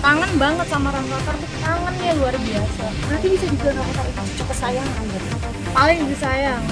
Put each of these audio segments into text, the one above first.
kangen banget sama Rafathar tuh, kangennya luar biasa. Berarti bisa dibilang Rafathar itu cucu kesayangan gitu. Paling disayang.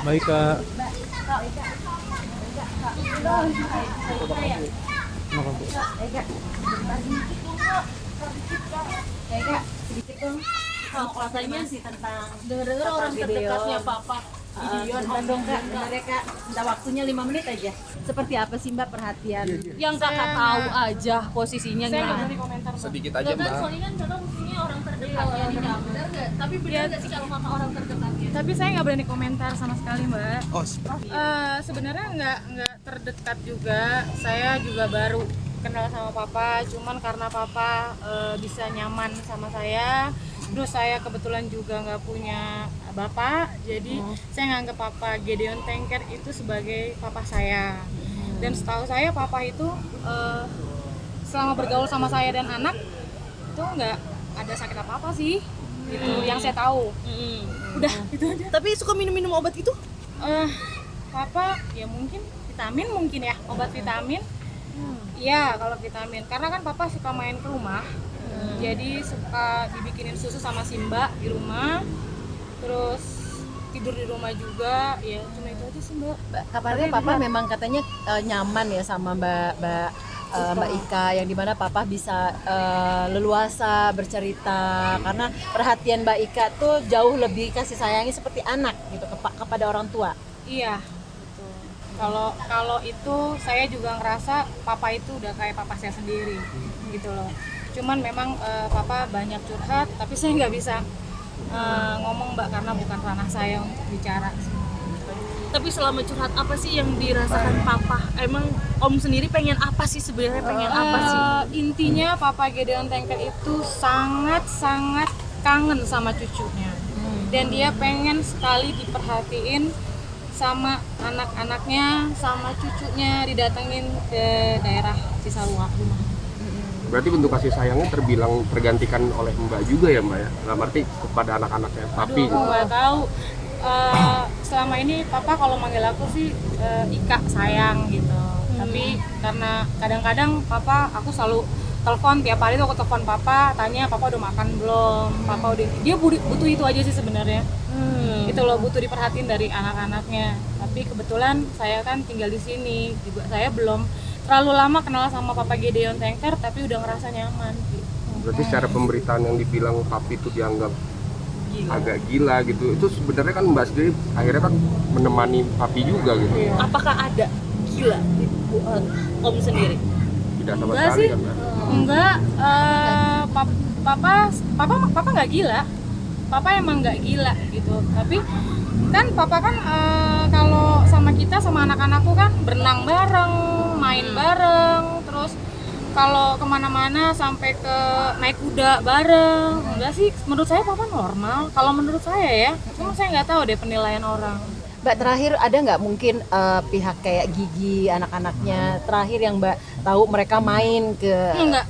Baik Kak. Makan Bu. Sedikit dong. Katanya sih tentang Dengar-dengar orang Gideon. terdekatnya Papa Gideon. Bentar dong Kak, bentar ya Kak. Minta waktunya 5 menit aja. Seperti apa sih Mbak perhatian? Yang kakak tahu aja posisinya Saya nggak gimana. berani komentar, Mbak. Sedikit aja Mbak. Soalnya kan kakak mestinya orang terdekatnya di dalam. Bener nggak? Tapi bener nggak sih kalau kakak orang terdekatnya? Tapi saya nggak berani komentar sama sekali, Mbak. Oh, Sebenarnya nggak terdekat juga. Saya juga baru kenal sama Papa. Cuman karena Papa bisa nyaman sama saya, terus saya kebetulan juga nggak punya bapak, jadi saya nganggap Papa Gideon Tengker itu sebagai papa saya. Dan setahu saya Papa itu selama bergaul sama saya dan anak itu nggak ada sakit apa-apa sih, gitu. Yang saya tahu. Udah itu aja. Tapi suka minum-minum obat gitu? Papa ya mungkin vitamin, mungkin ya obat vitamin. Iya kalau vitamin, karena kan Papa suka main ke rumah, jadi suka dibikinin susu sama Simba di rumah, terus tidur di rumah juga, ya cuma itu aja sih Mbak. Kabarnya Papa memang katanya nyaman ya sama Mbak Ika, yang dimana Papa bisa leluasa bercerita karena perhatian Mbak Ika tuh jauh lebih kasih sayangi seperti anak gitu kepada orang tua. Iya. Gitu. Kalau itu saya juga ngerasa Papa itu udah kayak Papa saya sendiri, gitu loh. Cuman memang Papa banyak curhat, tapi saya nggak bisa ngomong Mbak karena bukan ranah saya untuk bicara. Tapi selama curhat apa sih yang dirasakan papa? Emang om sendiri pengen apa sih sebenarnya, pengen apa sih? Intinya Papa Gideon Tengker itu sangat-sangat kangen sama cucunya. Dan dia pengen sekali diperhatiin sama anak-anaknya, sama cucunya, didatengin ke daerah Cisarua rumah. berarti bentuk kasih sayangnya terbilang tergantikan oleh Mbak juga ya Mbak ya? Dalam arti kepada anak-anaknya Papi Aduh, gitu. nggak tahu. Selama ini Papa kalau manggil aku sih Ika sayang gitu. Tapi karena kadang-kadang Papa, aku selalu telepon tiap hari tuh, aku telepon Papa, tanya Papa udah makan belum, Papa udah, dia butuh itu aja sih sebenarnya. Itu loh, butuh diperhatiin dari anak-anaknya. Tapi kebetulan saya kan tinggal di sini, juga saya belum terlalu lama kenal sama Papa Gideon Tengker, tapi udah ngerasa nyaman gitu. Berarti secara pemberitaan yang dibilang Papi itu dianggap agak gila gitu, itu sebenarnya kan Mbak sendiri akhirnya kan menemani Papi juga gitu. Apakah ada gila di om sendiri? Tidak sama Enggak sekali sih. kan Mbak? Enggak, Papa nggak gila. Papa emang nggak gila gitu. Tapi kan Papa kan kalau sama kita, sama anak-anakku kan berenang bareng, main bareng, terus kalau kemana-mana sampai ke naik kuda bareng. Enggak sih, menurut saya Papa normal. Kalau menurut saya ya, cuma saya nggak tahu deh penilaian orang. Mbak, terakhir ada nggak mungkin pihak kayak Gigi anak-anaknya terakhir yang Mbak tahu mereka main ke Enggak.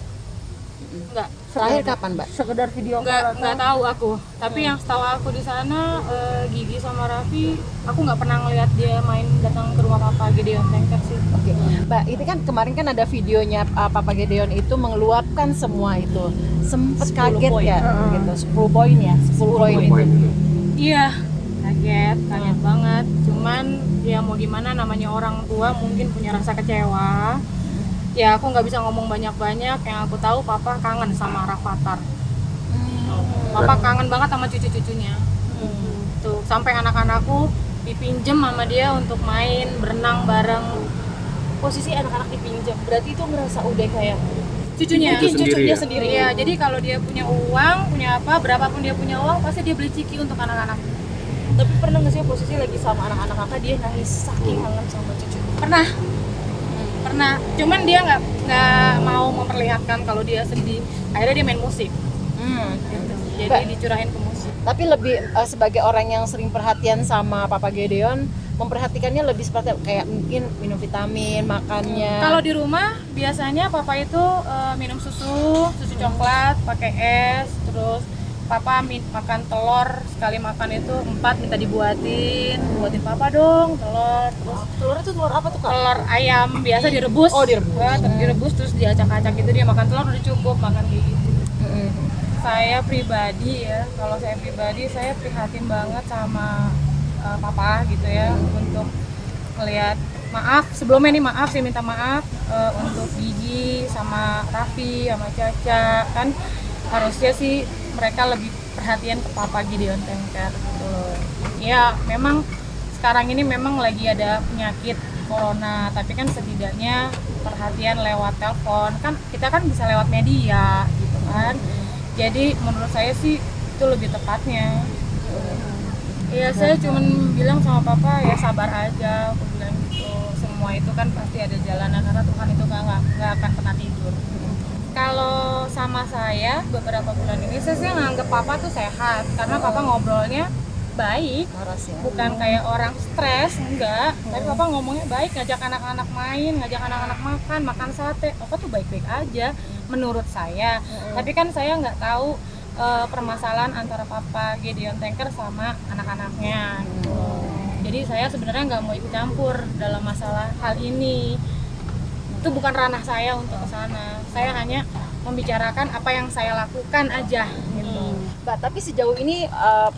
terakhir kapan Mbak? Sekedar video Nggak tahu aku. Tapi yang setahu aku di sana Gigi sama Raffi, aku nggak pernah ngeliat dia main datang ke rumah Papa Gideon Tengker sih. Oke, Mbak, itu kan kemarin kan ada videonya Papa Gideon itu mengeluapkan semua itu. Sempet 10 kaget poin. ya gitu, 10 poin ya, 10 poin itu. Iya, kaget banget. Cuman ya mau gimana, namanya orang tua mungkin punya rasa kecewa. Ya aku nggak bisa ngomong banyak-banyak. Yang aku tahu Papa kangen sama Rafathar. Papa kangen banget sama cucu-cucunya. Tuh sampai anak-anakku dipinjem sama dia untuk main berenang bareng. Posisi anak-anak dipinjam, berarti itu ngerasa udah kayak Cucunya, Itu sendiri cucunya ya? sendiri. Iya, jadi kalau dia punya uang, punya apa, berapapun dia punya uang, pasti dia beli ciki untuk anak-anak. Tapi pernah nggak sih posisi lagi sama anak-anak kakak dia nangis saking kangen sama cucu? Pernah. Cuman dia nggak mau memperlihatkan kalau dia sedih. Akhirnya dia main musik. Gitu. Jadi Mbak, dicurahin ke musik. tapi lebih sebagai orang yang sering perhatian sama Papa Gideon, memperhatikannya lebih seperti kayak mungkin minum vitamin, makannya. Kalau di rumah biasanya Papa itu minum susu coklat, pakai es, terus papa makan telur, sekali makan itu 4 minta buatin papa dong telur. Terus Telur itu telur apa tuh kak? telur ayam biasa direbus. Oh, direbus. Direbus terus diacak-acak gitu, dia makan telur udah cukup, makan kayak gitu. Saya pribadi ya, kalau saya pribadi saya prihatin banget sama papa gitu ya, untuk melihat, maaf sebelumnya nih, maaf saya minta maaf untuk Gigi sama Raffi sama Caca, kan harusnya sih mereka lebih perhatian ke papa Gideon Tengker gitu loh. Ya memang sekarang ini memang lagi ada penyakit corona, tapi kan setidaknya perhatian lewat telepon, kan kita kan bisa lewat media gitu kan. Jadi menurut saya sih itu lebih tepatnya. Ya saya cuman bilang sama papa ya sabar aja, aku bilang gitu. Semua itu kan pasti ada jalannya, karena Tuhan itu nggak akan pernah tidur. Kalau sama saya beberapa bulan ini saya sih nganggep papa tuh sehat, karena papa ngobrolnya baik, Waras ya. bukan kayak orang stres, enggak. Tapi papa ngomongnya baik, ngajak anak-anak main, ngajak anak-anak makan sate. Papa tuh baik-baik aja menurut saya. Tapi kan saya nggak tahu permasalahan antara papa Gideon Tengker sama anak-anaknya gitu. Jadi saya sebenarnya nggak mau ikut campur dalam masalah hal ini. Itu bukan ranah saya untuk ke sana. Saya hanya membicarakan apa yang saya lakukan aja gitu. Mbak, tapi sejauh ini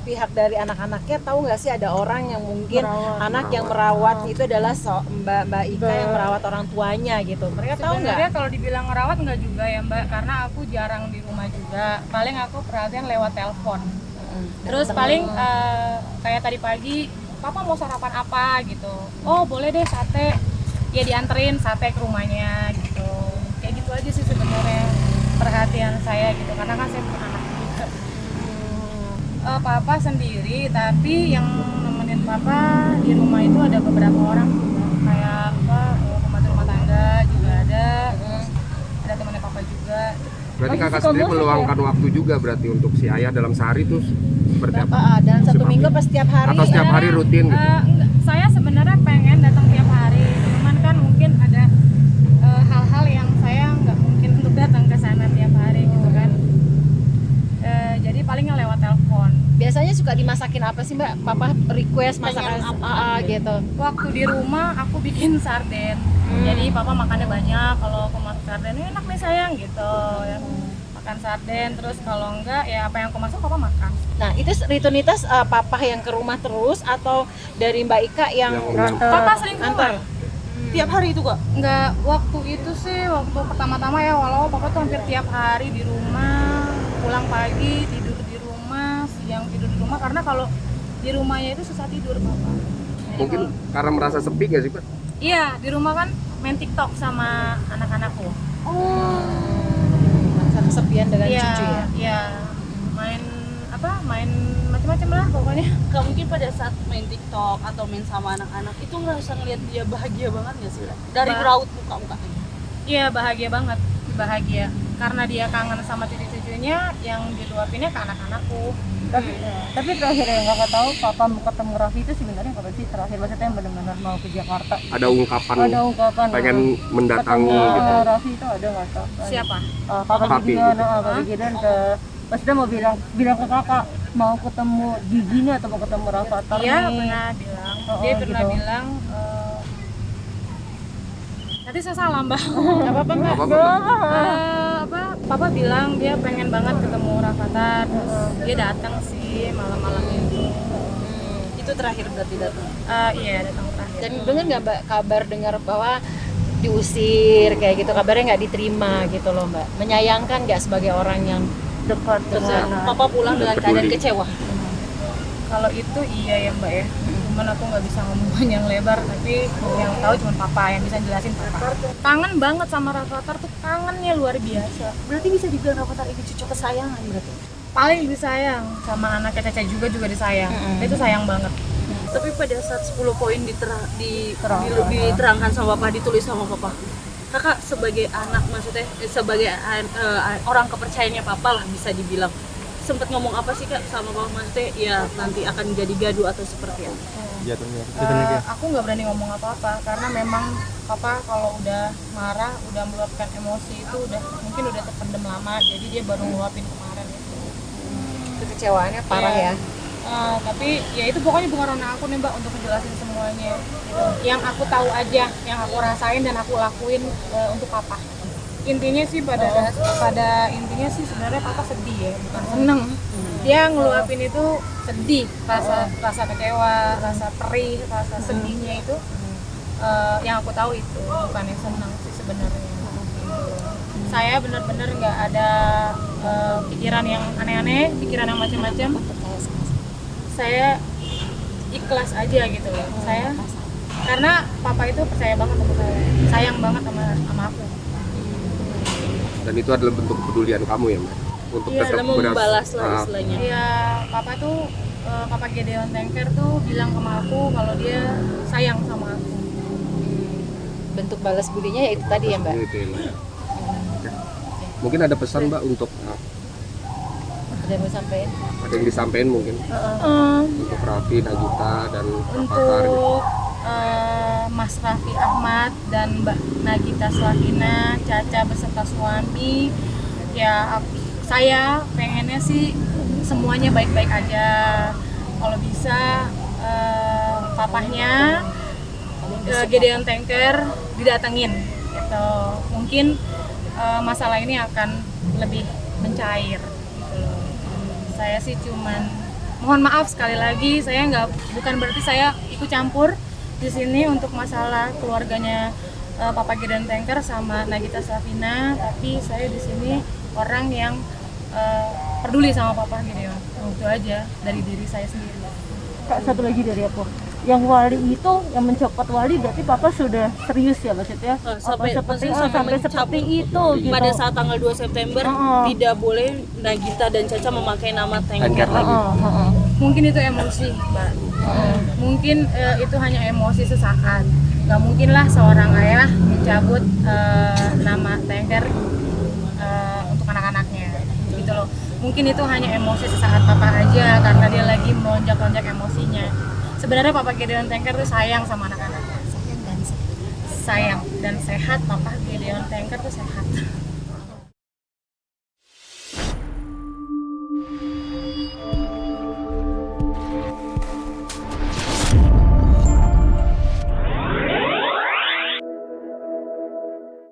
pihak dari anak-anaknya tahu nggak sih ada orang yang mungkin anak yang merawat itu adalah Mbak Ika yang merawat orang tuanya gitu. Mereka tahu Sebenarnya nggak? kalau dibilang ngerawat nggak juga ya Mbak, karena aku jarang di rumah juga. Paling aku perhatian lewat telepon. Terus paling kayak tadi pagi, papa mau sarapan apa gitu. Oh boleh deh sate. Ya dianterin sate ke rumahnya gitu. Kayak gitu aja sih sebenarnya perhatian saya gitu, karena kan saya punya anak juga. Papa sendiri, tapi yang nemenin papa di rumah itu ada beberapa orang juga, kayak pembantu rumah tangga juga ada, terus ada temannya papa juga. Berarti kakak sendiri meluangkan waktu juga berarti untuk si ayah dalam sehari tuh seperti apa? Dan satu Siapa? minggu pas setiap hari. Atau setiap hari rutin gitu? Enggak, saya sebenarnya pengen datang tiap hari, cuman kan mungkin ada hal-hal yang saya nggak mungkin untuk datang ke sana tiap hari gitu kan. Jadi palingnya lewat telepon. Biasanya suka dimasakin apa sih Mbak? Papa request masakan apa gitu. Waktu di rumah aku bikin sarden. Jadi papa makannya banyak, kalau aku masak sarden enak nih sayang gitu ya. Makan sarden, terus kalau enggak ya apa yang aku masak papa makan. Nah, itu rutinitas papa yang ke rumah terus atau dari Mbak Ika yang Papa sering keluar. Tiap hari itu kak? Enggak, waktu itu sih waktu pertama-tama ya, walau papa tuh hampir tiap hari di rumah, pulang pagi tidur di rumah, siang tidur di rumah, karena kalau di rumahnya itu susah tidur papa. Mungkin karena merasa sepi nggak sih Pak? Iya, di rumah kan main TikTok sama anak-anakku. merasa kesepian dengan Iya, cucu ya. iya. Main macam-macam lah pokoknya. Gak mungkin pada saat main TikTok atau main sama anak-anak itu ngerasa ngeliat dia bahagia banget gak sih? Dari raut muka-mukanya. Iya, bahagia banget, bahagia. Karena dia kangen sama cucu-cucunya, yang diluapinnya ke anak-anakku. Tapi terakhir yang kakak tahu papa mau ketemu Raffi itu sebenarnya kapan sih terakhir, maksudnya yang benar-benar mau ke Jakarta? Ada ungkapan Ada ungkapan pengen mendatangi ketemu gitu. Raffi itu ada nggak kak? Siapa? Papa Papi Gideon, gitu. Papa Gideon ke maksudnya mau bilang ke kakak mau ketemu giginya atau mau ketemu Rafathar Iya, nih? pernah bilang. Oh, Dia oh, pernah gitu. bilang nanti saya salah mbak. Nggak apa-apa Mbak. Papa bilang dia pengen banget ketemu Rafathar. Terus dia datang sih malam-malam itu. Itu terakhir berarti datang. Iya, datang terakhir. Dan dengar nggak Mbak kabar dengar bahwa diusir kayak gitu, kabarnya nggak diterima gitu loh Mbak. Menyayangkan nggak sebagai orang yang Dekat Terus dengan papa pulang dengan keadaan kecewa. Kalau itu iya ya mbak ya. Cuman aku nggak bisa ngomong panjang lebar, tapi yang tahu cuma papa, yang bisa jelasin papa. Kangen banget sama Rafathar tuh, kangennya luar biasa. Berarti bisa dibilang Rafathar ini cucu kesayangan berarti. Paling disayang sama anaknya Caca juga disayang. Dia tuh sayang banget. Tapi pada saat 10 poin diterangkan sama papa, ditulis sama papa, kakak sebagai anak, maksudnya sebagai orang kepercayaannya papa lah bisa dibilang, sempet ngomong apa sih kak sama papa, maksudnya ya nanti akan jadi gaduh atau seperti apa? Jatuhnya. Aku nggak berani ngomong apa-apa karena memang papa kalau udah marah, udah meluapkan emosi itu mungkin udah terpendam lama, jadi dia baru ngeluapin kemarin itu. Jadi kekecewaannya parah ya. Tapi ya itu pokoknya bukan ranah aku nih Mbak untuk menjelasin semuanya gitu. Yang aku tahu aja, yang aku rasain dan aku lakuin untuk papa. Intinya sih pada intinya sih sebenarnya papa sedih ya, bukan seneng. Dia ngeluapin itu sedih, rasa kecewa, rasa perih, rasa sedihnya itu yang aku tahu itu bukan yang seneng sih sebenarnya. Saya benar-benar nggak ada pikiran yang aneh-aneh, pikiran yang macam-macam. Saya ikhlas aja gitu loh. Saya karena papa itu percaya banget sama saya, sayang banget sama aku. Dan itu adalah bentuk kepedulian kamu ya Mbak? Untuk Iya, tetap membalas lah istilahnya. Iya, papa tuh papa Gedeon Tanker tuh bilang sama aku kalau dia sayang sama aku. Bentuk balas budinya ya itu tadi ya Mbak. Gitu ya, Mbak. Oke. Mungkin ada pesan Mbak untuk Ada yang mau sampein? ada yang disampaikan mungkin untuk Raffi, Nagita dan Pak Fakar gitu. Untuk Mas Raffi Ahmad dan Mbak Nagita Slavina, Caca beserta suami, ya saya pengennya sih semuanya baik-baik aja. Kalau bisa papahnya Gedeon Tanker didatengin gitu. Mungkin masalah ini akan lebih mencair gitu loh. Saya sih cuman mohon maaf sekali lagi, saya bukan berarti saya ikut campur di sini untuk masalah keluarganya Papa Gedeon Tanker sama Nagita Slavina, tapi saya di sini orang yang peduli sama Papa Gedeon. Itu aja dari diri saya sendiri. Kak, satu lagi dari aku. Yang wali itu, yang mencopot wali berarti papa sudah serius ya maksudnya? Sampai Sampai seperti itu gitu. pada saat tanggal 2 September tidak boleh Nagita dan Caca memakai nama Tanker Tanker. lagi. Mungkin itu emosi, Mbak. Mungkin itu hanya emosi sesaat. Gak mungkin lah seorang ayah mencabut nama Tanker untuk anak-anaknya, gitu loh. Mungkin itu hanya emosi sesaat papa aja karena dia lagi melonjak-lonjak emosinya. Sebenarnya Papa Gedeon Tanker tuh sayang sama anak-anaknya. Sayang dan sehat, Papa Gedeon Tanker tuh sehat.